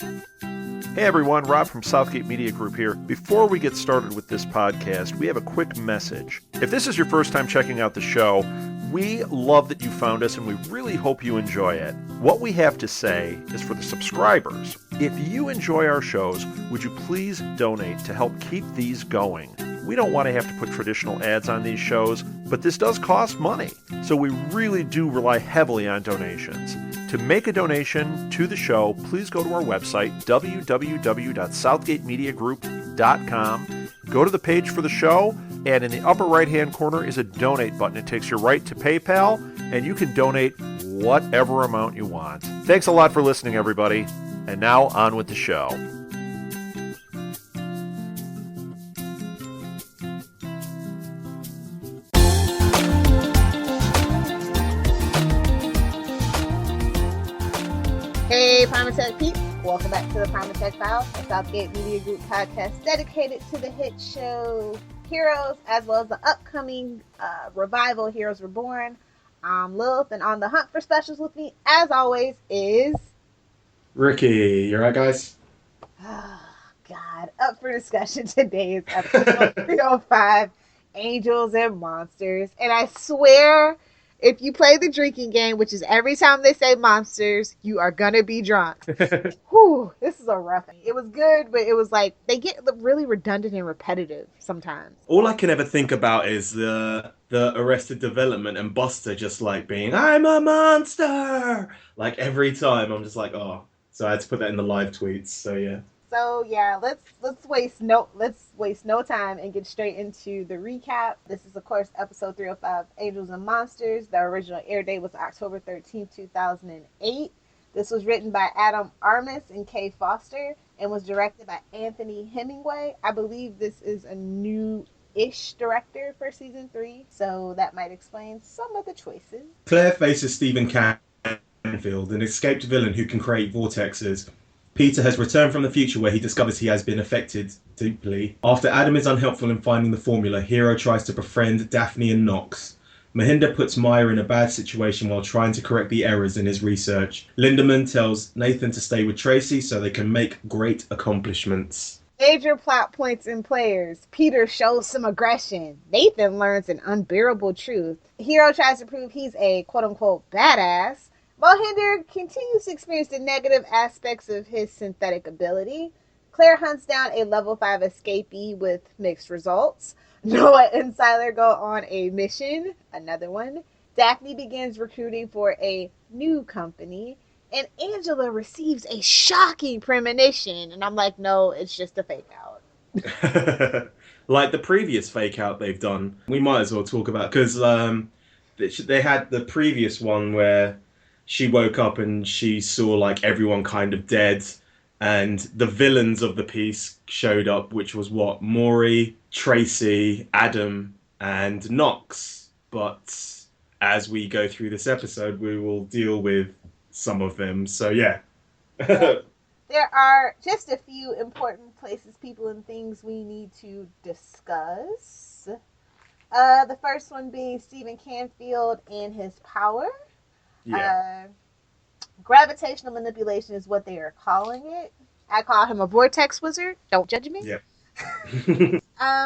Hey everyone, Rob from Southgate Media Group here. Before we get started with this podcast, we have a quick message. If this is your first time checking out the show, we love that you found us and we really hope you enjoy it. What we have to say is for the subscribers, if you enjoy our shows, would you please donate to help keep these going? We don't want to have to put traditional ads on these shows, but this does cost money. So we really do rely heavily on donations. To make a donation to the show, please go to our website, www.southgatemediagroup.com. Go to the page for the show, and in the upper right-hand corner is a donate button. It takes you right to PayPal, and you can donate whatever amount you want. Thanks a lot for listening, everybody. And now, on with the show. Hey, Primatech peeps. Welcome back to the Primatech Files, a Southgate Media Group podcast dedicated to the hit show Heroes, as well as the upcoming revival Heroes Reborn. I'm Lilith, and on the hunt for specials with me, as always, is... Ricky. You alright, guys? Oh, God. Up for discussion today is episode 305, Angels and Monsters. And I swear... if you play the drinking game, which is every time they say monsters, you are going to be drunk. Whew, this is a rough one. It was good, but it was like, they get really redundant and repetitive sometimes. All I can ever think about is the Arrested Development and Buster just like being, I'm a monster! Like every time, I'm just like, oh. So I had to put that in the live tweets, so yeah. So yeah, let's waste no time and get straight into the recap. This is of course episode 305, Angels and Monsters. The original air date was October 13th, 2008. This was written by Adam Armis and Kay Foster and was directed by Anthony Hemingway. I believe this is a new-ish director for season 3, so that might explain some of the choices. Claire faces Stephan Canfield, an escaped villain who can create vortexes. Peter has returned from the future where he discovers he has been affected deeply. After Adam is unhelpful in finding the formula, Hiro tries to befriend Daphne and Knox. Mahinda puts Maya in a bad situation while trying to correct the errors in his research. Lindemann tells Nathan to stay with Tracy so they can make great accomplishments. Major plot points and players. Peter shows some aggression. Nathan learns an unbearable truth. Hiro tries to prove he's a quote-unquote badass. Mohinder continues to experience the negative aspects of his synthetic ability. Claire hunts down a level 5 escapee with mixed results. Noah and Sylar go on a mission, another one. Daphne begins recruiting for a new company. And Angela receives a shocking premonition. And I'm like, no, it's just a fake out. Like the previous fake out they've done, we might as well talk about, because they had the previous one where she woke up and she saw like everyone kind of dead, and the villains of the piece showed up, which was what? Maury, Tracy, Adam, and Knox. But as we go through this episode, we will deal with some of them. So yeah. There are just a few important places, people, and things we need to discuss. The first one being Stephan Canfield and his power. Yeah. Gravitational manipulation is what they are calling it. I call him a vortex wizard. Don't judge me. Yeah.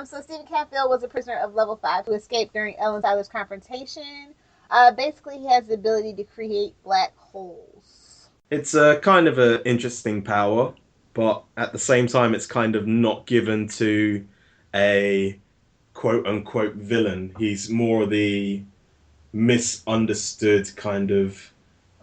So Stephan Canfield was a prisoner of level 5 who escaped during Ellen Tyler's confrontation. Basically, he has the ability to create black holes. It's a kind of an interesting power, but at the same time, it's kind of not given to a quote-unquote villain. He's more the misunderstood kind of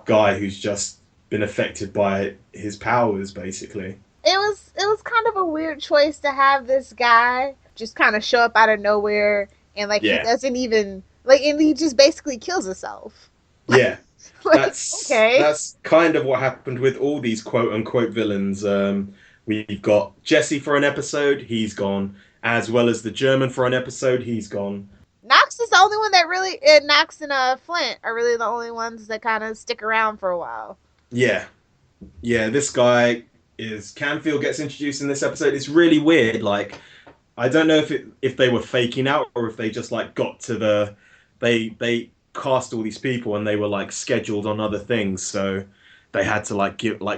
guy who's just been affected by his powers, basically. It was kind of a weird choice to have this guy just kind of show up out of nowhere and he doesn't even and he just basically kills himself. Yeah. That's okay. That's kind of what happened with all these quote-unquote villains. We've got Jesse for an episode, he's gone. As well as the German for an episode, he's gone. Knox is the only one that really... Knox and Flint are really the only ones that kind of stick around for a while. Yeah. Yeah, this guy is... Canfield gets introduced in this episode. It's really weird. Like, I don't know if they were faking out or if they just, got to the... They cast all these people and they were, scheduled on other things. So they had to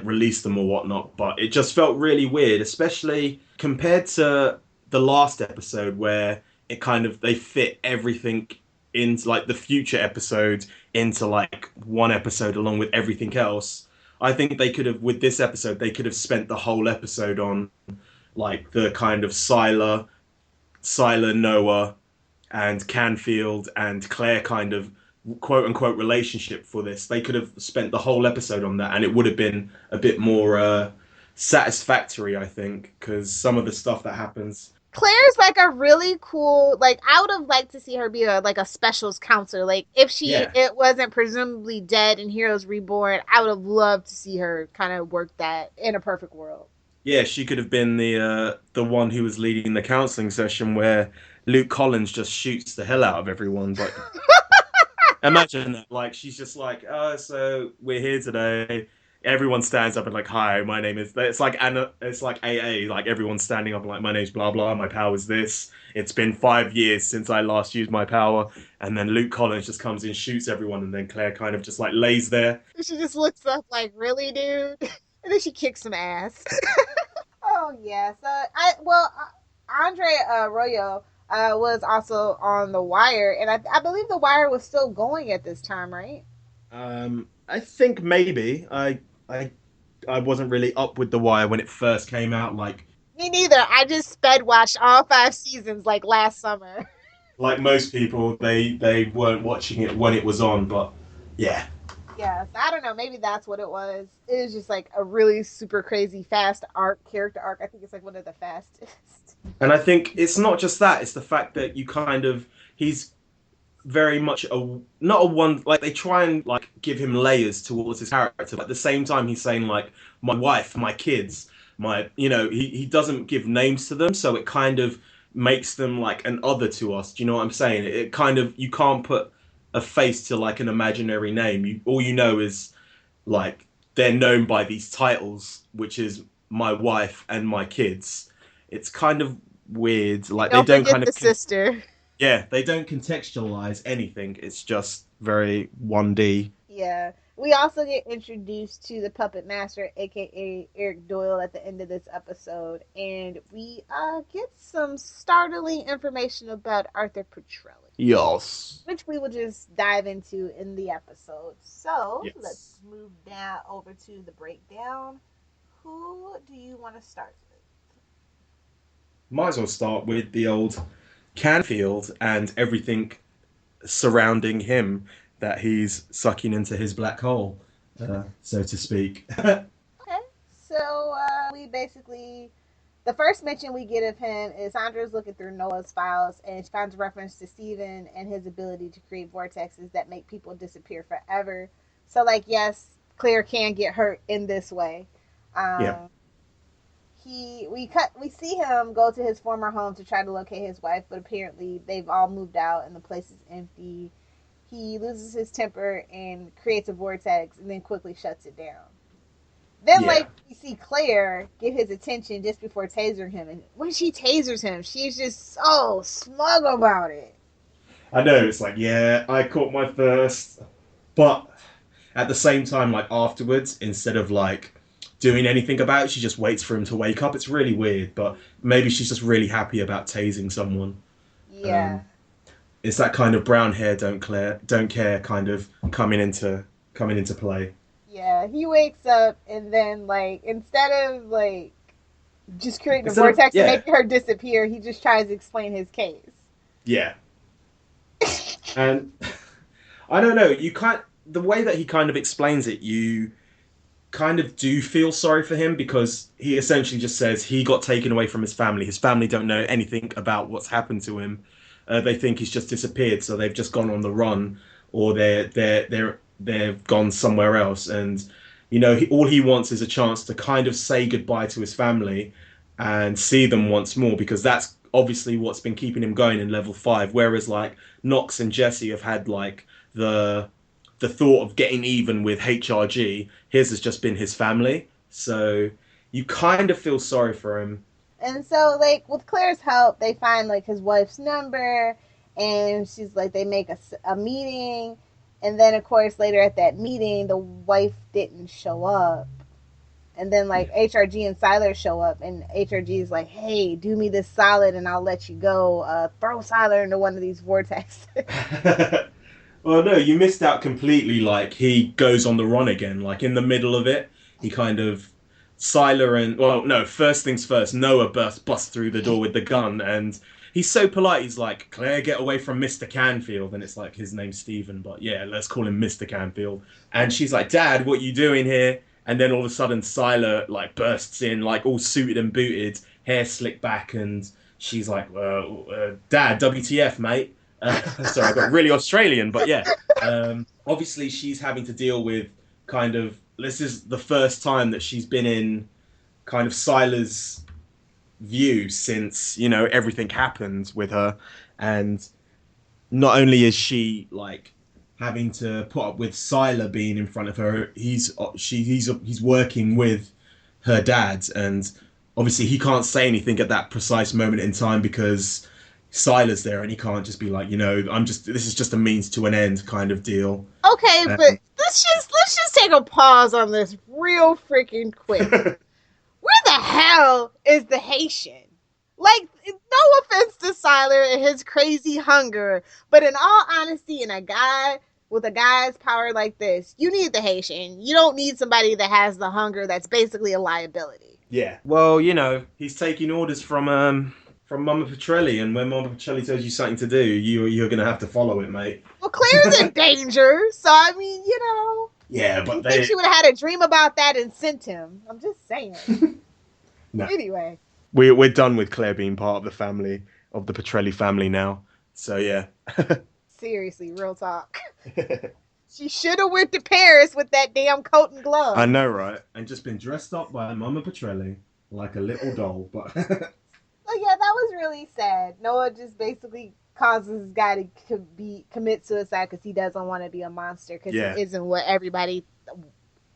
release them or whatnot. But it just felt really weird, especially compared to the last episode where it kind of they fit everything into like the future episode into like one episode along with everything else. I think they could have with this episode they could have spent the whole episode on like the kind of Sylar, Noah, and Canfield and Claire kind of quote unquote relationship for this. They could have spent the whole episode on that, and it would have been a bit more satisfactory, I think, because some of the stuff that happens. Claire's like a really cool, like I would have liked to see her be a specials counselor. Like if it wasn't presumably dead in Heroes Reborn, I would have loved to see her kind of work that in a perfect world. Yeah, she could have been the one who was leading the counseling session where Luke Collins just shoots the hell out of everyone. But imagine that, like she's just like, oh, so we're here today. Everyone stands up and like, hi, my name is. It's like AA, like everyone's standing up and like, my name's blah blah, my power is this. It's been 5 years since I last used my power, and then Luke Collins just comes in, shoots everyone, and then Claire kind of just like lays there. She just looks up like, really, dude, and then she kicks some ass. Oh yeah, so Andre Arroyo was also on The Wire, and I believe The Wire was still going at this time, right? I think maybe I wasn't really up with The Wire when it first came out. Like me neither. I just sped watched all 5 seasons like last summer. Like most people, they weren't watching it when it was on, but yeah. Yeah, so I don't know. Maybe that's what it was. It was just like a really super crazy fast character arc. I think it's like one of the fastest. And I think it's not just that. It's the fact that he's very much not a one, like they try and like give him layers towards his character, but at the same time he's saying like my wife, my kids, he doesn't give names to them, so it kind of makes them like an other to us. Do you know what I'm saying? It kind of, you can't put a face to like an imaginary name. All you know is like they're known by these titles, which is my wife and my kids. It's kind of weird. Like they don't kind of the sister. Yeah, they don't contextualize anything. It's just very 1D. Yeah. We also get introduced to the puppet master, aka Eric Doyle, at the end of this episode, and we get some startling information about Arthur Petrelli. Yes. Which we will just dive into in the episode. So, yes. Let's move down over to the breakdown. Who do you want to start with? Might as well start with the old Canfield and everything surrounding him that he's sucking into his black hole, so to speak. Okay, so we basically, the first mention we get of him is Sandra's looking through Noah's files and she finds a reference to Stephan and his ability to create vortexes that make people disappear forever. So, like, yes, Claire can get hurt in this way. Yeah. We see him go to his former home to try to locate his wife, but apparently they've all moved out and the place is empty. He loses his temper and creates a vortex and then quickly shuts it down. Then, we see Claire get his attention just before tasering him. And when she tasers him, she's just so smug about it. I know, it's like, yeah, I caught my first. But at the same time, like, afterwards, instead of, like, doing anything about it, she just waits for him to wake up. It's really weird, but maybe she's just really happy about tasing someone. Yeah. It's that kind of brown hair, don't care kind of coming into play. Yeah, he wakes up and then like instead of like just creating a vortex and making her disappear, he just tries to explain his case. Yeah. And I don't know, the way that he kind of explains it, you kind of do feel sorry for him because he essentially just says he got taken away from his family. His family don't know anything about what's happened to him. They think he's just disappeared, so they've just gone on the run, or they've gone somewhere else. And all he wants is a chance to kind of say goodbye to his family and see them once more, because that's obviously what's been keeping him going in level 5. Whereas like Nox and Jesse have had like the thought of getting even with HRG. His has just been his family, so you kind of feel sorry for him. And so, like, with Claire's help, they find, like, his wife's number, and she's like, they make a meeting, And then, of course, later at that meeting, the wife didn't show up. And then, like, HRG and Sylar show up, and HRG is like, hey, do me this solid and I'll let you go. Throw Sylar into one of these vortexes. Well, no, you missed out completely. Like, he goes on the run again. Like, in the middle of it, he kind of... Sylar and... Well, no, first things first, Noah busts through the door with the gun, and he's so polite. He's like, Claire, get away from Mr. Canfield. And it's like, his name's Stephen, but yeah, let's call him Mr. Canfield. And she's like, Dad, what you doing here? And then all of a sudden, Sylar, like, bursts in, like, all suited and booted, hair slicked back, and she's like, Dad, WTF, mate? Sorry, I got really Australian, but yeah. Obviously, she's having to deal with kind of... This is the first time that she's been in kind of Sylar's view since, you know, everything happened with her. And not only is she, like, having to put up with Sylar being in front of her, he's working with her dad. And obviously, he can't say anything at that precise moment in time because... Sylar's there, and he can't just be like, you know, this is just a means to an end kind of deal. Okay, but let's just take a pause on this real freaking quick. Where the hell is the Haitian? Like, no offense to Sylar and his crazy hunger, but in all honesty, in a guy with a guy's power like this, you need the Haitian. You don't need somebody that has the hunger that's basically a liability. Yeah. Well, you know, he's taking orders from Mama Petrelli, and when Mama Petrelli tells you something to do, you're going to have to follow it, mate. Well, Claire's in danger, so I mean, you know. Yeah, but I think she would have had a dream about that and sent him. I'm just saying. No. Anyway. We're done with Claire being part of the family, of the Petrelli family now. So, yeah. Seriously, real talk. She should have went to Paris with that damn coat and gloves. I know, right? And just been dressed up by Mama Petrelli like a little doll, but... So yeah, that was really sad. Noah just basically causes this guy to commit suicide because he doesn't want to be a monster because he isn't what everybody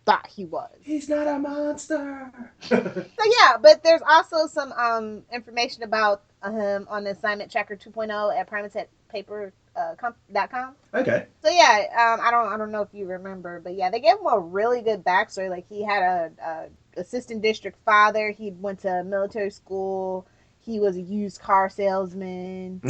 thought he was. He's not a monster. So yeah, but there's also some information about him on the assignment tracker 2.0 at primatepaper.com. Okay. So yeah, I don't know if you remember, but yeah, they gave him a really good backstory. Like, he had a assistant district father. He went to military school. He was a used car salesman.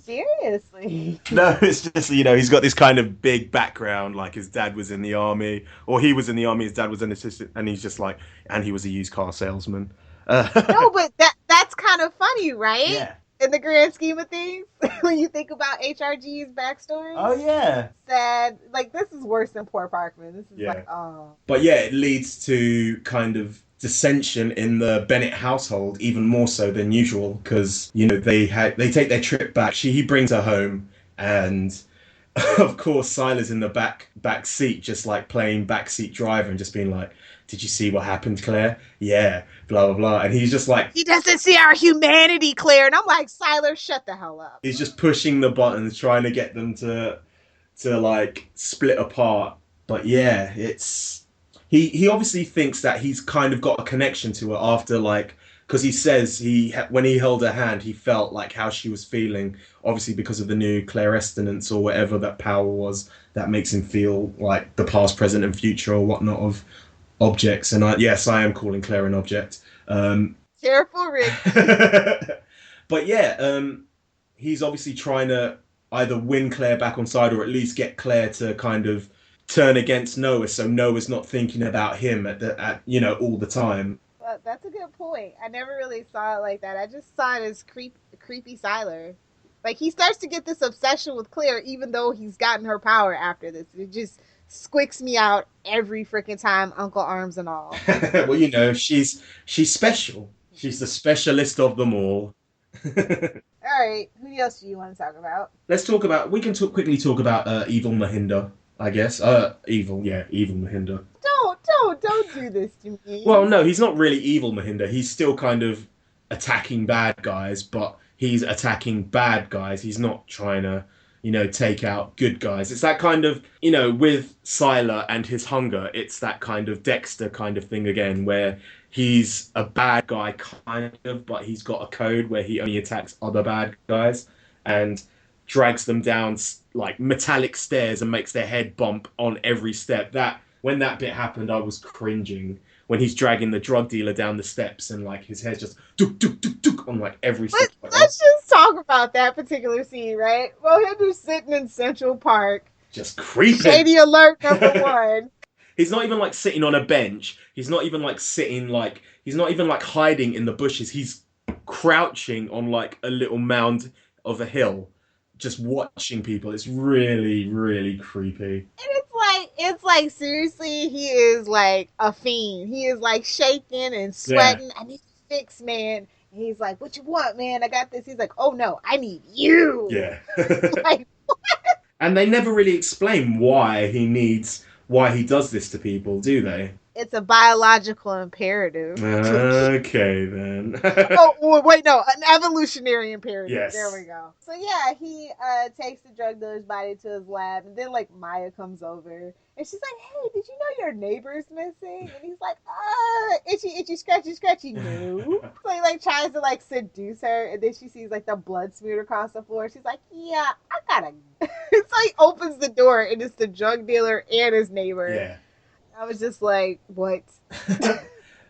Seriously. No, it's just, you know, he's got this kind of big background, like his dad was in the army, or he was in the army, his dad was an assistant, and he's just like, and he was a used car salesman. No, but that's kind of funny, right? Yeah. In the grand scheme of things, when you think about HRG's backstory. Oh, yeah. Sad. Like, this is worse than Poor Parkman. This is like, oh. But yeah, it leads to kind of dissension in the Bennett household, even more so than usual, because, you know, they take their trip back. He brings her home, and of course Sylar's in the back seat, just like playing backseat driver and just being like, did you see what happened, Claire? Yeah, blah, blah, blah. And he's just like... He doesn't see our humanity, Claire. And I'm like, Sylar, shut the hell up. He's just pushing the buttons, trying to get them to like, split apart. But yeah, it's... He obviously thinks that he's kind of got a connection to her after, like... Because he says when he held her hand, he felt like how she was feeling. Obviously, because of the new clairescence or whatever that power was, that makes him feel like the past, present, and future or whatnot of objects. And yes, I am calling Claire an object. Careful, Rick. But yeah, he's obviously trying to either win Claire back on side or at least get Claire to kind of turn against Noah, so Noah's not thinking about him at you know, all the time. That's a good point. I never really saw it like that. I just saw it as creepy Sylar. Like, he starts to get this obsession with Claire, even though he's gotten her power after this. It just squicks me out every freaking time, Uncle Arms and all. Well, you know, she's special. She's the specialist of them all. All right, who else do you want to talk about? We can quickly talk about Evil Mahinda, I guess. Evil Mahinda. Don't do this to me. Well, no, he's not really Evil Mahinda. He's still kind of attacking bad guys, but he's attacking bad guys. He's not trying to, you know, take out good guys. It's that kind of, you know, with Sylar and his hunger, it's that kind of Dexter kind of thing again, where he's a bad guy kind of, but he's got a code where he only attacks other bad guys. And drags them down like metallic stairs and makes their head bump on every step. When that bit happened, I was cringing. When he's dragging the drug dealer down the steps and like his head just duk, duk, duk, duk, on like every step. Let's just talk about that particular scene, right? Mohinder's sitting in Central Park. Just creeping. Shady alert number 1. He's not even like sitting on a bench. He's not even like he's not even like hiding in the bushes. He's crouching on like a little mound of a hill, just watching people. It's really, really creepy. And it's like seriously, he is like a fiend. He is like shaking and sweating. I need to fix, man. And he's like, "What you want, man? I got this." He's like, "Oh no, I need you." Yeah. Like, what? And they never really explain why he does this to people, do they? It's a biological imperative. Okay, then. Oh, wait, no. An evolutionary imperative. Yes. There we go. So, yeah, he takes the drug dealer's body to his lab, and then, like, Maya comes over, and she's like, "Hey, did you know your neighbor's missing?" And he's like, itchy, scratchy, no. So he, like, tries to, like, seduce her, and then she sees, like, the blood smeared across the floor. She's like, "Yeah, I gotta..." So he opens the door, and it's the drug dealer and his neighbor. Yeah. I was just like, what?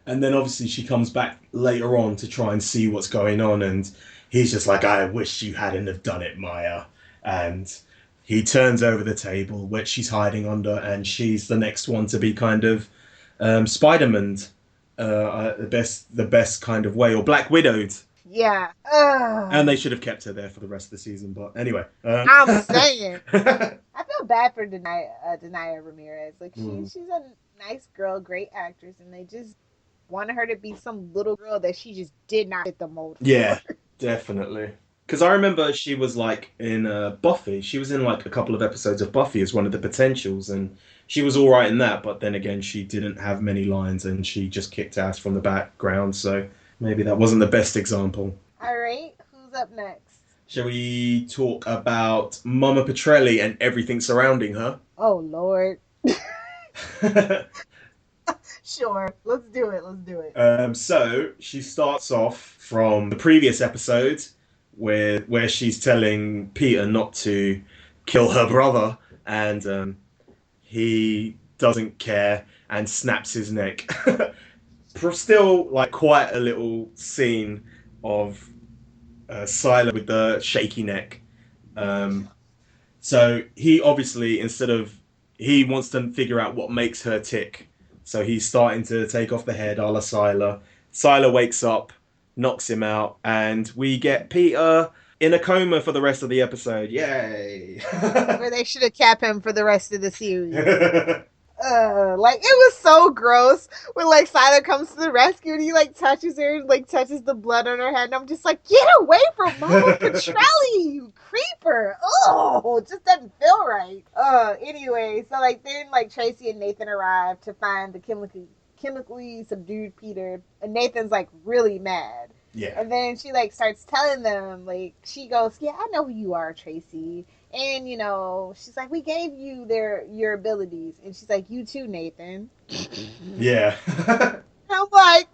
And then obviously she comes back later on to try and see what's going on, and he's just like, "I wish you hadn't have done it, Maya." And he turns over the table, which she's hiding under, and she's the next one to be kind of Spider-Man, the best kind of way, or Black Widowed. Yeah. And they should have kept her there for the rest of the season, but anyway. I'm saying. I feel bad for Denaya Ramirez. Like, she's a nice girl, great actress, and they just wanted her to be some little girl that she just did not fit the mold for. Yeah, definitely. Because I remember she was like in Buffy. She was in like a couple of episodes of Buffy as one of the potentials, and she was all right in that, but then again, she didn't have many lines, and she just kicked ass from the background, so maybe that wasn't the best example. All right, who's up next? Shall we talk about Mama Petrelli and everything surrounding her? Oh, Lord. Sure, let's do it. So she starts off from the previous episode where she's telling Peter not to kill her brother, and he doesn't care and snaps his neck. Still, like, quite a little scene of Sylar with the shaky neck. So he obviously, he wants to figure out what makes her tick. So he's starting to take off the head a la Sylar. Sylar wakes up, knocks him out, and we get Peter in a coma for the rest of the episode. Yay! Where they should have kept him for the rest of the series. Like, it was so gross when, like, Sylar comes to the rescue and he, like, touches her, like, touches the blood on her head, and I'm just like, get away from Mama Petrelli, you creeper! Oh, it just doesn't feel right. Anyway, so, like, then, like, Tracy and Nathan arrive to find the chemically subdued Peter, and Nathan's, like, really mad. Yeah. And then she, like, starts telling them, like, she goes, "Yeah, I know who you are, Tracy." And, you know, she's like, "We gave you your abilities." And she's like, "You too, Nathan." Yeah. I'm like,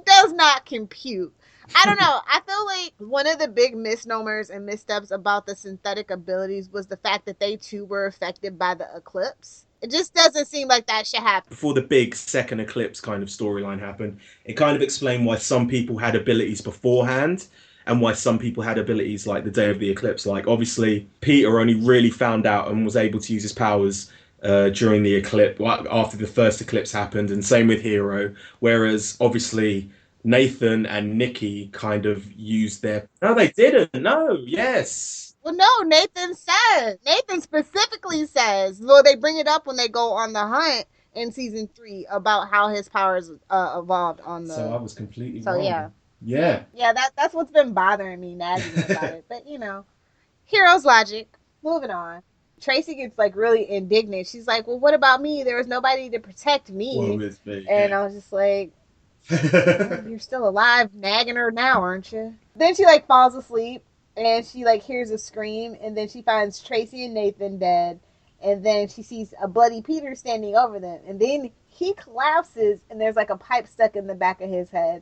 does not compute. I don't know. I feel like one of the big misnomers and missteps about the synthetic abilities was the fact that they too were affected by the eclipse. It just doesn't seem like that should happen. Before the big second eclipse kind of storyline happened, it kind of explained why some people had abilities beforehand and why some people had abilities like the day of the eclipse. Like, obviously, Peter only really found out and was able to use his powers during the eclipse, after the first eclipse happened, and same with Hiro. Whereas, obviously, Nathan and Nikki kind of used their... No, they didn't. No, yes. Well, no, Nathan specifically says, well, they bring it up when they go on the hunt in season 3 about how his powers evolved on the... So I was completely wrong. Yeah. Yeah, that's what's been bothering me, nagging me about it. But, you know, Hiro's logic. Moving on. Tracy gets, like, really indignant. She's like, "Well, what about me? There was nobody to protect me." Woe is me. And I was just like, you're still alive, nagging her now, aren't you? Then she, like, falls asleep, and she, like, hears a scream, and then she finds Tracy and Nathan dead, and then she sees a bloody Peter standing over them, and then he collapses, and there's, like, a pipe stuck in the back of his head.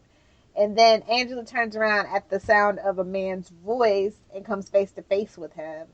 And then Angela turns around at the sound of a man's voice and comes face to face with him.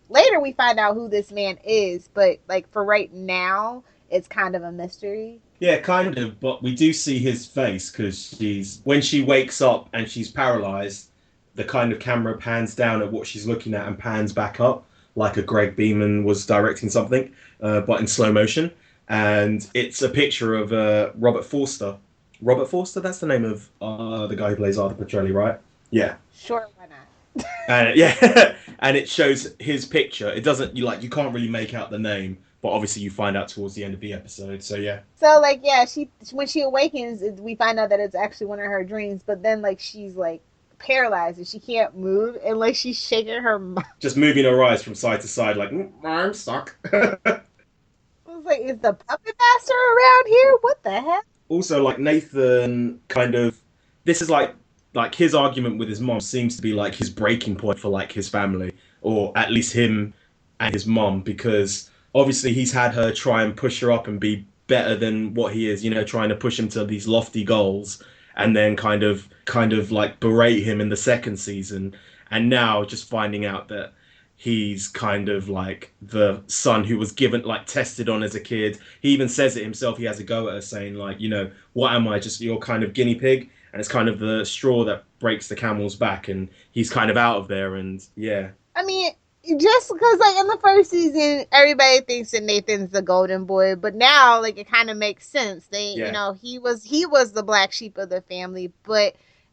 Later, we find out who this man is, but like for right now, it's kind of a mystery. Yeah, kind of, but we do see his face because when she wakes up and she's paralyzed, the kind of camera pans down at what she's looking at and pans back up like a Greg Beeman was directing something, but in slow motion. And it's a picture of Robert Forster. Robert Forster, that's the name of the guy who plays Arthur Petrelli, right? Yeah. Sure, why not? And yeah, and it shows his picture. It doesn't you can't really make out the name, but obviously you find out towards the end of the episode. So yeah. So like yeah, when she awakens, we find out that it's actually one of her dreams. But then like she's like paralyzed and she can't move, and like she's shaking her mouth, just moving her eyes from side to side, like I'm stuck. I was like, is the puppet master around here? What the heck? Also, like Nathan, kind of, this is like his argument with his mom seems to be like his breaking point for like his family, or at least him and his mom, because obviously he's had her try and push her up and be better than what he is, trying to push him to these lofty goals, and then kind of like berate him in the second season, and now just finding out that he's kind of like the son who was given, like, tested on as a kid. He even says it himself. He has a go at her saying, like, what am I, just your kind of guinea pig? And it's kind of the straw that breaks the camel's back, and he's kind of out of there. And yeah, I mean, just because like in the first season everybody thinks that Nathan's the golden boy, but now like it kind of makes sense. He was the black sheep of the family,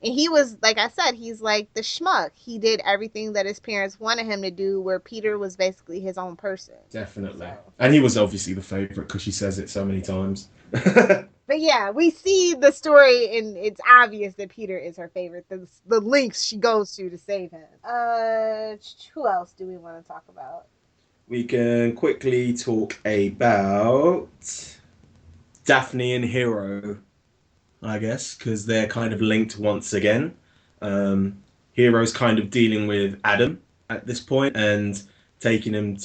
and he was, like I said, he's like the schmuck. He did everything that his parents wanted him to do, where Peter was basically his own person. Definitely. So. And he was obviously the favorite because she says it so many times. But yeah, we see the story, and it's obvious that Peter is her favorite. The lengths she goes to save him. Who else do we want to talk about? We can quickly talk about Daphne and Hiro, I guess, because they're kind of linked once again. Hiro's kind of dealing with Adam at this point and taking him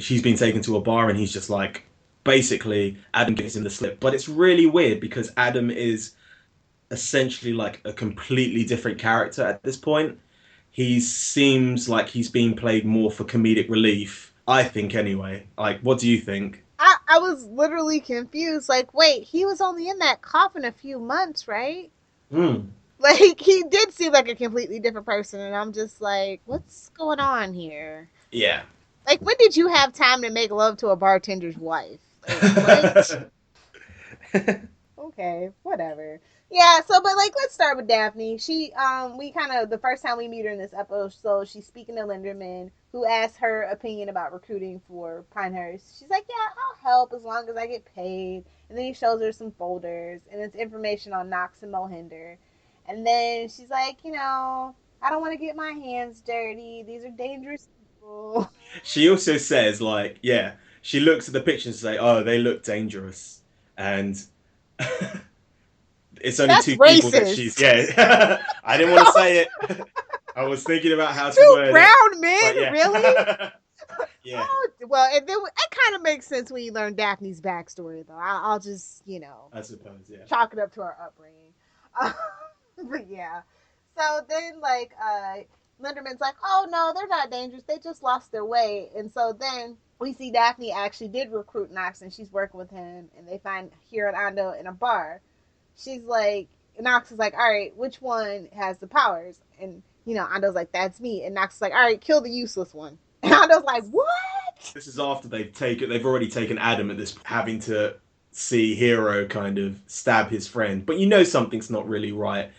she's been taken to a bar, and he's just like, basically, Adam gives him the slip. But it's really weird because Adam is essentially like a completely different character at this point. He seems like he's being played more for comedic relief, I think, anyway. Like, what do you think? I was literally confused. Like, wait, he was only in that coffin a few months, right? Like, he did seem like a completely different person, and I'm just like, what's going on here? Yeah. Like, when did you have time to make love to a bartender's wife? Like, okay, whatever. Yeah, so, but, like, let's start with Daphne. She, the first time we meet her in this episode, she's speaking to Linderman, who asks her opinion about recruiting for Pinehurst. She's like, yeah, I'll help as long as I get paid. And then he shows her some folders, and it's information on Knox and Mohinder. And then she's like, I don't want to get my hands dirty. These are dangerous people. She also says, like, yeah, she looks at the pictures and say, oh, they look dangerous. And it's only That's two racist. people that she's, yeah. I didn't want to say it. I was thinking about how to Two word brown men, yeah. Really? Yeah. Oh, well, and then it kind of makes sense when you learn Daphne's backstory, though. I'll just, I suppose, yeah. chalk it up to her upbringing. But yeah. So then, like, Linderman's like, oh, no, they're not dangerous. They just lost their way. And so then we see Daphne actually did recruit Knox, and she's working with him, and they find Hiro and Ando in a bar. She's like, Knox is like, all right, which one has the powers? And, Ando's like, that's me. And Knox is like, all right, kill the useless one. And Ando's like, what? This is after they've already taken Adam at this, having to see Hiro kind of stab his friend. But something's not really right.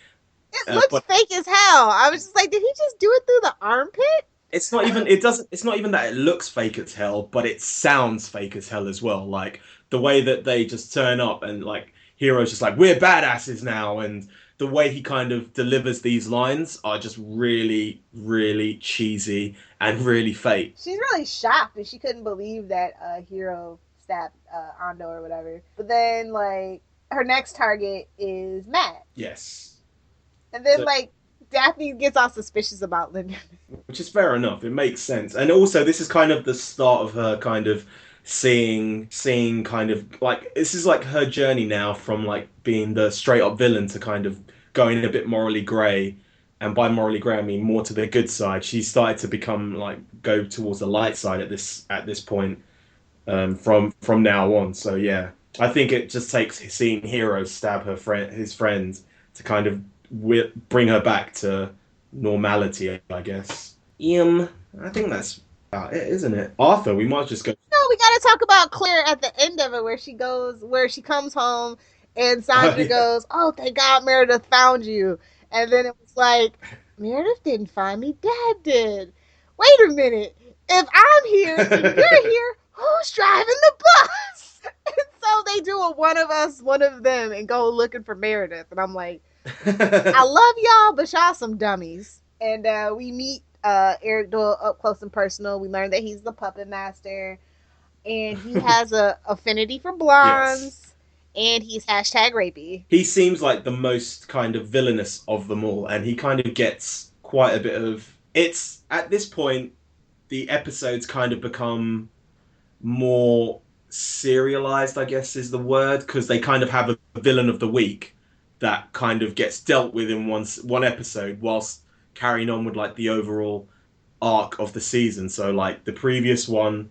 It looks fake as hell. I was just like, did he just do it through the armpit? It's not even that it looks fake as hell, but it sounds fake as hell as well. Like the way that they just turn up and like Hiro's just like, we're badasses now, and the way he kind of delivers these lines are just really, really cheesy and really fake. She's really shocked and she couldn't believe that Hiro stabbed Ando or whatever. But then like her next target is Matt. Yes. And then Daphne gets all suspicious about Linda. Which is fair enough. It makes sense. And also this is kind of the start of her kind of seeing kind of like, this is like her journey now from like being the straight up villain to kind of going a bit morally grey. And by morally grey, I mean more to the good side. She started to become like go towards the light side at this point, from now on. So yeah, I think it just takes seeing Hiro stab his friend to kind of bring her back to normality, I guess. I think that's about it, isn't it? Arthur, we might just go. No, we gotta talk about Claire at the end of it, where she comes home, and Sandra goes, "Oh, thank God Meredith found you." And then it was like, Meredith didn't find me, Dad did. Wait a minute. If I'm here and you're here, who's driving the bus? And so they do a one of us, one of them, and go looking for Meredith. And I'm like, I love y'all, but y'all some dummies. And we meet Eric Doyle up close and personal. We learn that he's the puppet master, and he has a affinity for blondes. Yes. And he's #rapey. He seems like the most kind of villainous of them all, and he kind of gets quite a bit of... It's, at this point, the episodes kind of become more serialized, I guess is the word, because they kind of have a villain of the week that kind of gets dealt with in one episode, whilst carrying on with like the overall arc of the season. So like the previous one,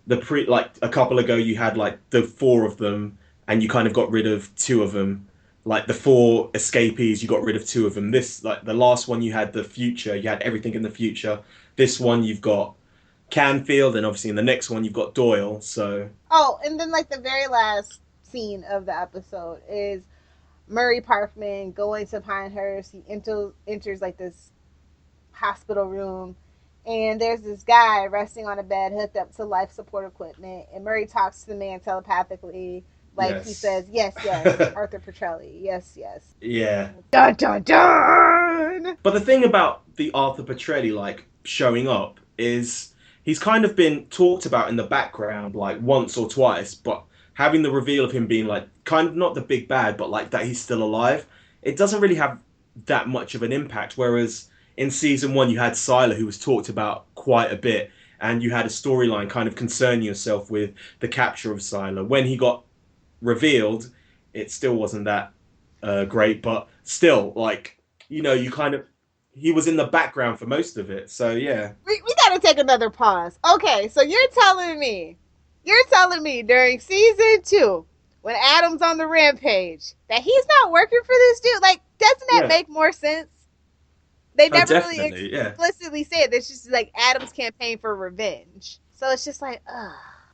like a couple ago, you had like the 4 of them, and you kind of got rid of 2 of them. Like the 4 escapees, you got rid of 2 of them. This, like the last one, you had the future. You had everything in the future. This one, you've got Canfield, and obviously in the next one, you've got Doyle. So. Oh, and then like the very last scene of the episode is Murray Parkman going to Pinehurst. He enters like this hospital room, and there's this guy resting on a bed hooked up to life support equipment, and Murray talks to the man telepathically. Like, yes. He says, yes, Arthur Petrelli, yes. Yeah. Dun, dun, dun! But the thing about the Arthur Petrelli, like, showing up is he's kind of been talked about in the background, like, once or twice, but having the reveal of him being, like, kind of not the big bad, but, like, that he's still alive, it doesn't really have that much of an impact, whereas in season 1 you had Sylar, who was talked about quite a bit, and you had a storyline kind of concerning yourself with the capture of Sylar. When he got revealed, it still wasn't that great, but still, like, you know, he was in the background for most of it, so yeah. We gotta take another pause. Okay, so you're telling me during season 2, when Adam's on the rampage, that he's not working for this dude? Like, doesn't that make more sense? They never really explicitly say it. It's just like Adam's campaign for revenge. So it's just like, ugh.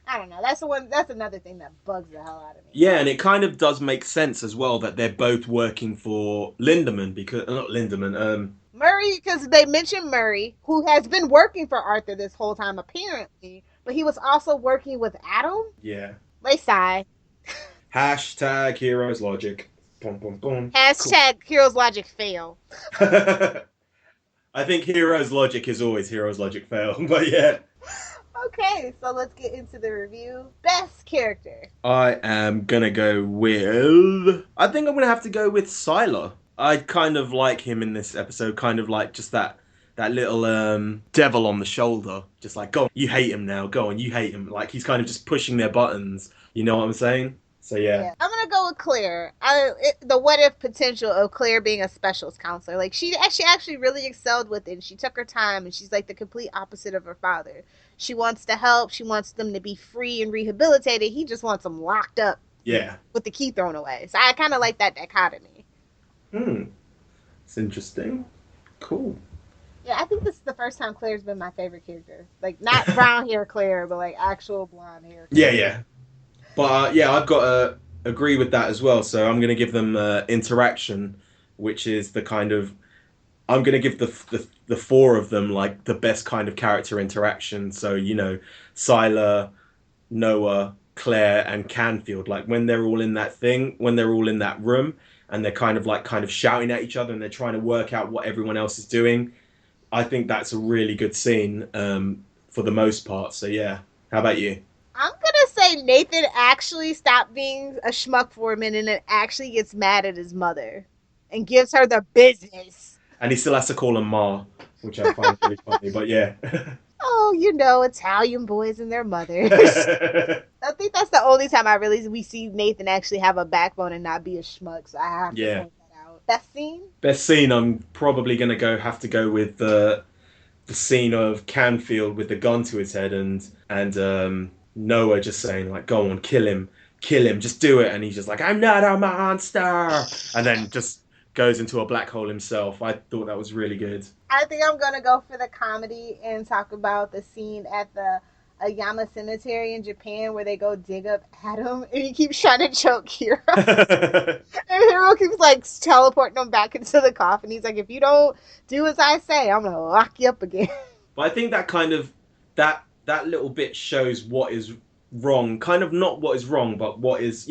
I don't know. That's another thing that bugs the hell out of me. Yeah, and it kind of does make sense as well that they're both working for Lindemann, because not Lindemann. Murray, because they mentioned Murray, who has been working for Arthur this whole time apparently, but he was also working with Adam. Yeah. They sigh. Hashtag Heroes Logic. Boom, boom, boom. Hashtag cool. Heroes Logic fail. I think Heroes Logic is always Heroes Logic fail, but yeah. Okay, so let's get into the review. Best character. I am gonna go with... I think I'm gonna have to go with Sylar. I kind of like him in this episode, kind of like just that little devil on the shoulder. Just like, go on, you hate him now, go on, you hate him. Like, he's kind of just pushing their buttons. You know what I'm saying? So yeah. I'm gonna go with Claire. The what if potential of Claire being a specials counselor. Like, she actually really excelled with it. And she took her time, and she's like the complete opposite of her father. She wants to help. She wants them to be free and rehabilitated. He just wants them locked up. Yeah. With the key thrown away. So I kind of like that dichotomy. It's interesting. Cool. Yeah, I think this is the first time Claire's been my favorite character. Like, not brown hair Claire, but like actual blonde hair Claire. Yeah. But yeah, I've got to agree with that as well. So I'm going to give them interaction, which is the kind of... I'm going to give the 4 of them, like, the best kind of character interaction. So, you know, Sylar, Noah, Claire, and Canfield. Like, when they're all in that room, and they're kind of shouting at each other, and they're trying to work out what everyone else is doing. I think that's a really good scene for the most part. So, yeah. How about you? I'm going to say Nathan actually stopped being a schmuck for a minute and actually gets mad at his mother and gives her the business. And he still has to call him Ma, which I find really funny, but yeah. Oh, you know, Italian boys and their mothers. I think that's the only time we see Nathan actually have a backbone and not be a schmuck, so I have to point that out. Best scene? Best scene, I'm probably going to have to go with the scene of Canfield with the gun to his head and Noah just saying like, "Go on, kill him, just do it," and he's just like, "I'm not a monster," and then just goes into a black hole himself. I thought that was really good. I think I'm gonna go for the comedy and talk about the scene at the Ayama Cemetery in Japan where they go dig up Adam and he keeps trying to choke Hiro. And Hiro keeps like teleporting him back into the coffin. He's like, if you don't do as I say, I'm gonna lock you up again. But I think that kind of that little bit shows what is wrong. Kind of not what is wrong, but what is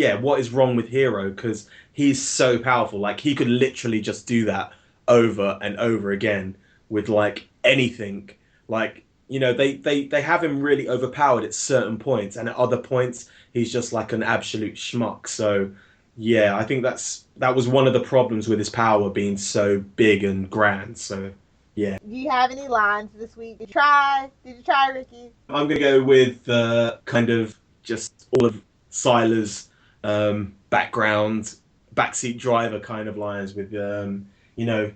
wrong with Hiro, because he's so powerful. Like he could literally just do that over and over again with like anything. Like, you know, they have him really overpowered at certain points, and at other points he's just like an absolute schmuck. So yeah, I think that was one of the problems with his power being so big and grand. So yeah. Do you have any lines this week? Did you try, Ricky? I'm gonna go with kind of just all of Sylar's background, backseat driver kind of lines with you know,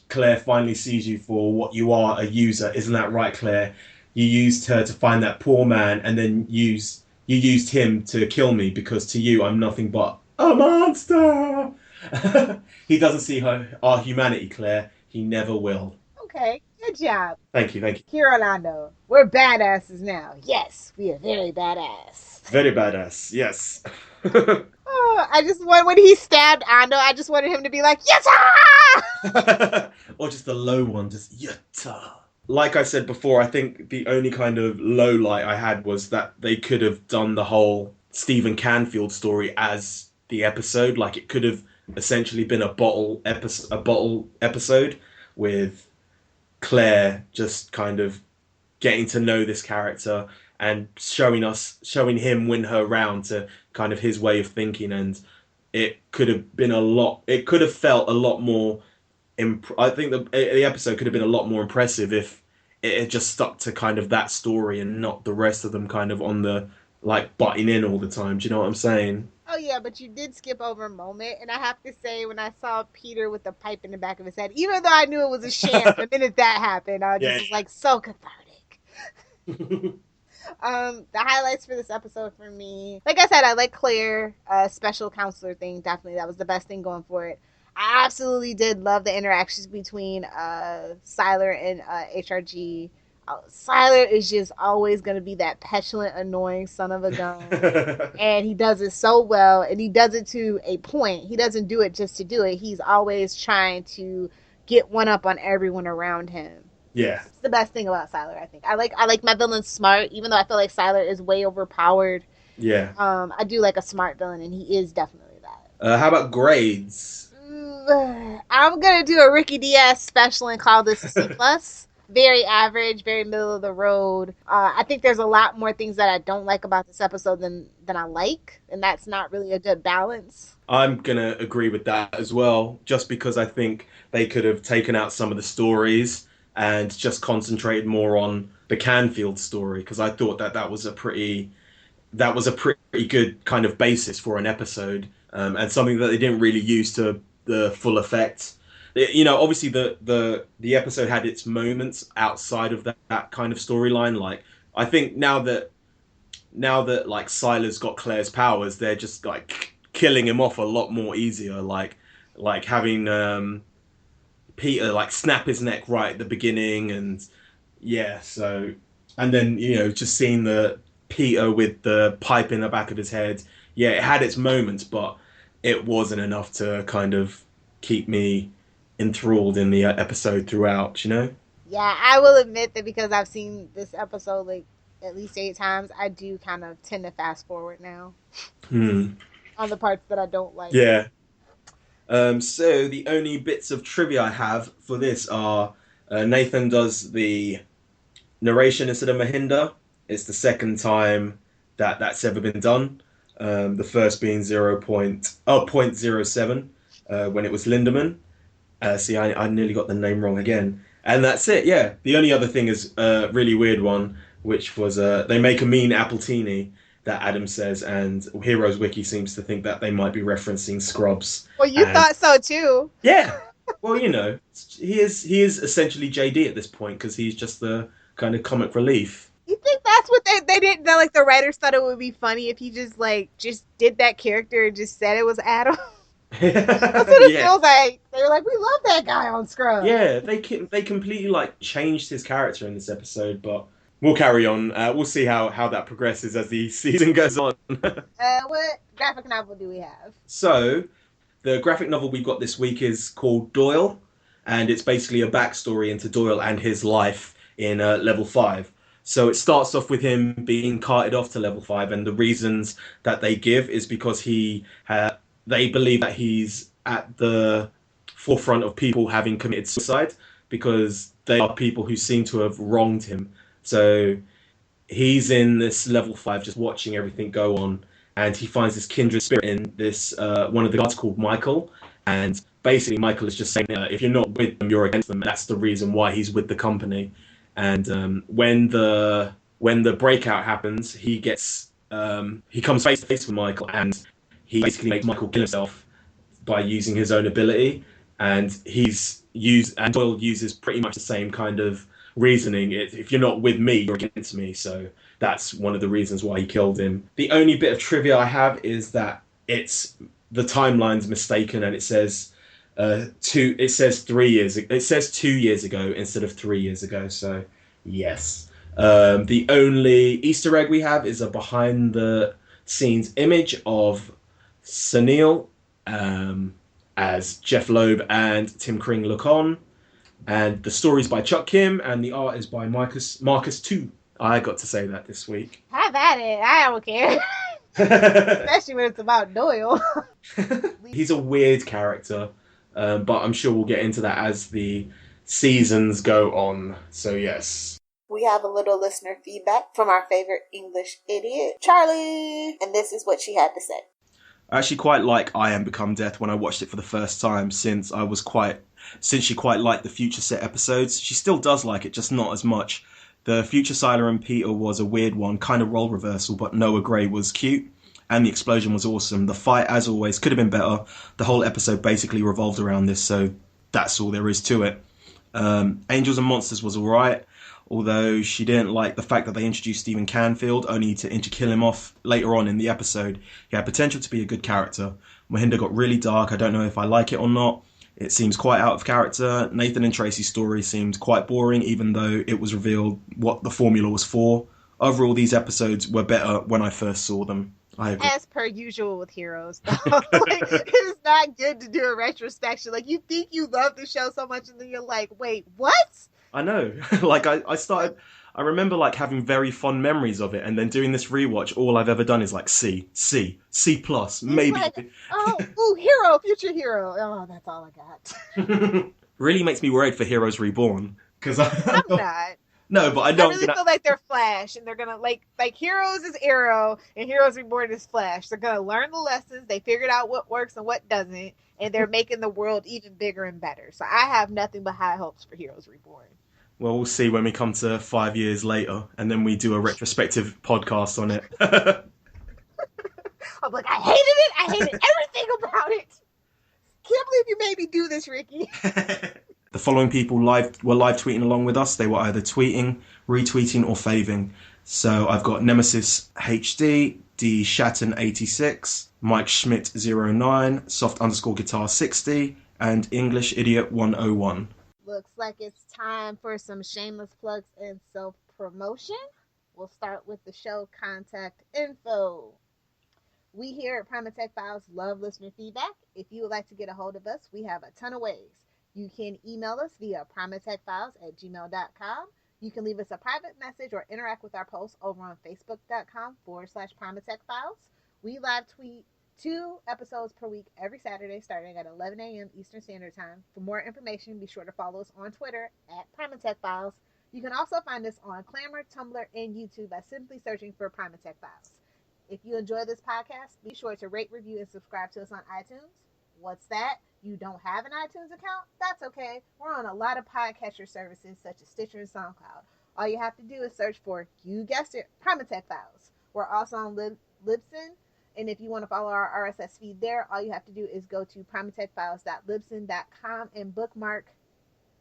Claire finally sees you for what you are, a user. Isn't that right, Claire? You used her to find that poor man, and then you used him to kill me, because to you I'm nothing but a monster. He doesn't see our humanity, Claire. He never will. Okay, good job. Thank you. Hiro and Ando, we're badasses now. Yes, we are very badass. Very badass, yes. Oh, I just want, when he stabbed Ando, I just wanted him to be like, Yatta! Or just a low one, just Yatta. Like I said before, I think the only kind of low light I had was that they could have done the whole Stephan Canfield story as the episode. Like it could have essentially been a bottle episode with Claire just kind of getting to know this character and showing him win her round to kind of his way of thinking, and it could have felt a lot more I think the episode could have been a lot more impressive if it had just stuck to kind of that story and not the rest of them kind of on the like butting in all the time. Do you know what I'm saying? Oh yeah, but you did skip over a moment, and I have to say, when I saw Peter with the pipe in the back of his head, even though I knew it was a sham, the minute that happened, I just was like, so cathartic. The highlights for this episode for me, like I said, I like Claire, special counselor thing. Definitely, that was the best thing going for it. I absolutely did love the interactions between Sylar and HRG. Sylar is just always going to be that petulant, annoying son of a gun. And he does it so well, and he does it to a point. He doesn't do it just to do it. He's always trying to get one up on everyone around him. Yeah. It's the best thing about Sylar, I think. I like my villain smart, even though I feel like Sylar is way overpowered. Yeah. I do like a smart villain, and he is definitely that. How about grades? I'm going to do a Ricky Diaz special and call this a C+. Very average, very middle of the road. I think there's a lot more things that I don't like about this episode than I like, and that's not really a good balance. I'm going to agree with that as well, just because I think they could have taken out some of the stories and just concentrated more on the Canfield story, because I thought that was a pretty good kind of basis for an episode, and something that they didn't really use to the full effect. You know, obviously the episode had its moments outside of that kind of storyline. Like, I think now that like Sylar's got Claire's powers, they're just like killing him off a lot more easier. Like having Peter like snap his neck right at the beginning, and yeah. So, and then, you know, just seeing the Peter with the pipe in the back of his head. Yeah, it had its moments, but it wasn't enough to kind of keep me enthralled in the episode throughout, you know? Yeah, I will admit that because I've seen this episode like at least 8 times, I do kind of tend to fast forward now on the parts that I don't like. Yeah. So the only bits of trivia I have for this are Nathan does the narration instead of Mahinda. It's the second time that's ever been done. The first being 0.07 when it was Lindemann. See, I nearly got the name wrong again. And that's it, yeah. The only other thing is a really weird one, which was they make a mean Appletini, that Adam says, and Hero's Wiki seems to think that they might be referencing Scrubs. Well, you And thought so too. yeah, well, he is essentially JD at this point because he's just the kind of comic relief. You think that's what they didn't know? Like the writers thought it would be funny if he just did that character and just said it was Adam. That's what it Yeah. feels like. They were like, we love that guy on Scrubs. Yeah, they completely like changed his character in this episode, but we'll carry on. We'll see how that progresses as the season goes on. What graphic novel do we have? So, the graphic novel we've got this week is called Doyle, and it's basically a backstory into Doyle and his life in level 5. So it starts off with him being carted off to level 5, and the reasons that they give is because they believe that he's at the forefront of people having committed suicide because they are people who seem to have wronged him. So he's in this level 5 just watching everything go on, and he finds this kindred spirit in this one of the guards called Michael, and basically Michael is just saying if you're not with them, you're against them. That's the reason why he's with the company. And when the breakout happens, he comes face to face with Michael, and he basically makes Michael kill himself by using his own ability. And Doyle uses pretty much the same kind of reasoning. If you're not with me, you're against me. So that's one of the reasons why he killed him. The only bit of trivia I have is that the timeline's mistaken, and it says 2 years. It says 2 years ago instead of 3 years ago. So yes. The only Easter egg we have is a behind the scenes image of Sunil as Jeff Loeb and Tim Kring look on, and the story's by Chuck Kim, and the art is by Marcus 2. I got to say that this week. Have at it. I don't care. Especially when it's about Doyle. He's a weird character, but I'm sure we'll get into that as the seasons go on. So yes. We have a little listener feedback from our favorite English idiot, Charlie. And this is what she had to say. I actually quite like I Am Become Death when I watched it for the first time, since she quite liked the Future Set episodes. She still does like it, just not as much. The Future Sylar and Peter was a weird one, kind of role reversal, but Noah Gray was cute, and the explosion was awesome. The fight, as always, could have been better. The whole episode basically revolved around this, so that's all there is to it. Angels and Monsters was alright, although she didn't like the fact that they introduced Stephan Canfield, only to kill him off later on in the episode. He had potential to be a good character. Mohinder got really dark. I don't know if I like it or not. It seems quite out of character. Nathan and Tracy's story seemed quite boring, even though it was revealed what the formula was for. Overall, these episodes were better when I first saw them. I agree. As per usual with Heroes, though. Like, it's not good to do a retrospection. Like, you think you love the show so much, and then you're like, wait, what? I know. Like, I remember, like, having very fond memories of it, and then doing this rewatch, all I've ever done is, like, C+, maybe. Like, Hero, future Hero. Oh, that's all I got. Really makes me worried for Heroes Reborn. Because I'm not. No, but I don't. I really feel like they're Flash, and they're gonna like Heroes is Arrow, and Heroes Reborn is Flash. They're gonna learn the lessons. They figured out what works and what doesn't, and they're making the world even bigger and better. So I have nothing but high hopes for Heroes Reborn. Well, we'll see when we come to 5 years later, and then we do a retrospective podcast on it. I'm like, I hated it. I hated everything about it. Can't believe you made me do this, Ricky. The following people were live tweeting along with us. They were either tweeting, retweeting, or faving. So I've got Nemesis HD, D Shatton 86, Mike Schmidt 09, Soft_Guitar 60, and English Idiot 101. Looks like it's time for some shameless plugs and self-promotion. We'll start with the show contact info. We here at Primatech Files love listener feedback. If you would like to get a hold of us, we have a ton of ways. You can email us via primatechfiles@gmail.com. You can leave us a private message or interact with our posts over on facebook.com/primatechfiles. We live tweet 2 episodes per week every Saturday starting at 11 a.m. Eastern Standard Time. For more information, be sure to follow us on Twitter @PrimatechFiles. You can also find us on Clamor, Tumblr, and YouTube by simply searching for Primatech Files. If you enjoy this podcast, be sure to rate, review, and subscribe to us on iTunes. What's that? You don't have an iTunes account? That's okay. We're on a lot of podcatcher services such as Stitcher and SoundCloud. All you have to do is search for, you guessed it, Primatech Files. We're also on Libsyn. And if you want to follow our RSS feed there, all you have to do is go to primatechfiles.libsyn.com and bookmark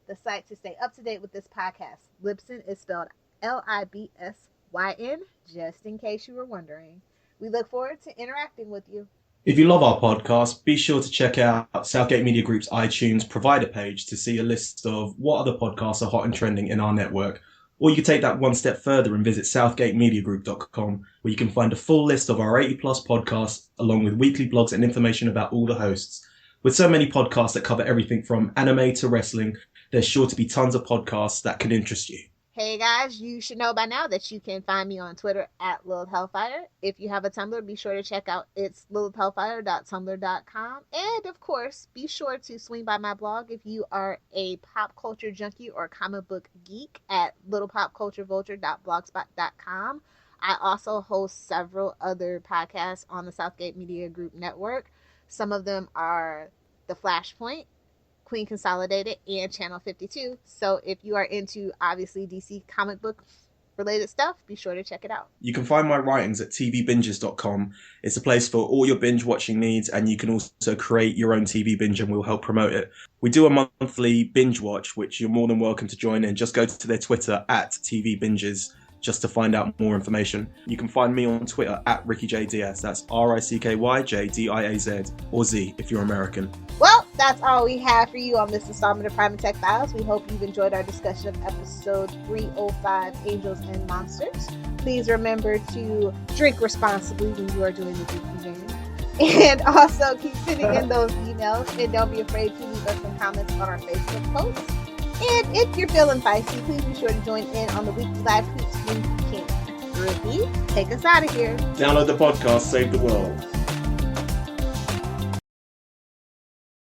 the site to stay up to date with this podcast. Libsyn is spelled Libsyn, just in case you were wondering. We look forward to interacting with you. If you love our podcast, be sure to check out Southgate Media Group's iTunes provider page to see a list of what other podcasts are hot and trending in our network. Or you can take that one step further and visit southgatemediagroup.com, where you can find a full list of our 80 plus podcasts, along with weekly blogs and information about all the hosts. With so many podcasts that cover everything from anime to wrestling, there's sure to be tons of podcasts that could interest you. Hey guys, you should know by now that you can find me on Twitter at Lilith Hellfire. If you have a Tumblr, be sure to check out it's lilithhellfire.tumblr.com. And of course, be sure to swing by my blog if you are a pop culture junkie or comic book geek at littlepopculturevulture.blogspot.com. I also host several other podcasts on the Southgate Media Group network. Some of them are The Flashpoint, Queen Consolidated, and Channel 52. So if you are into, obviously, DC comic book related stuff, be sure to check it out. You can find my writings at tvbinges.com. It's a place for all your binge watching needs, and you can also create your own TV binge and we'll help promote it. We do a monthly binge watch, which you're more than welcome to join in. Just go to their Twitter at tvbinges just to find out more information. You can find me on Twitter at RickyJDiaz. That's RickyJDiaz, or Z if you're American. Well, that's all we have for you on this installment of Primatech Files. We hope you've enjoyed our discussion of episode 305, Angels and Monsters. Please remember to drink responsibly when you are doing the drinking game. And also keep sending in those emails, and don't be afraid to leave us some comments on our Facebook posts. And if you're feeling feisty, please be sure to join in on the weekly live tweets when you can. Ricky, take us out of here. Download the podcast, save the world.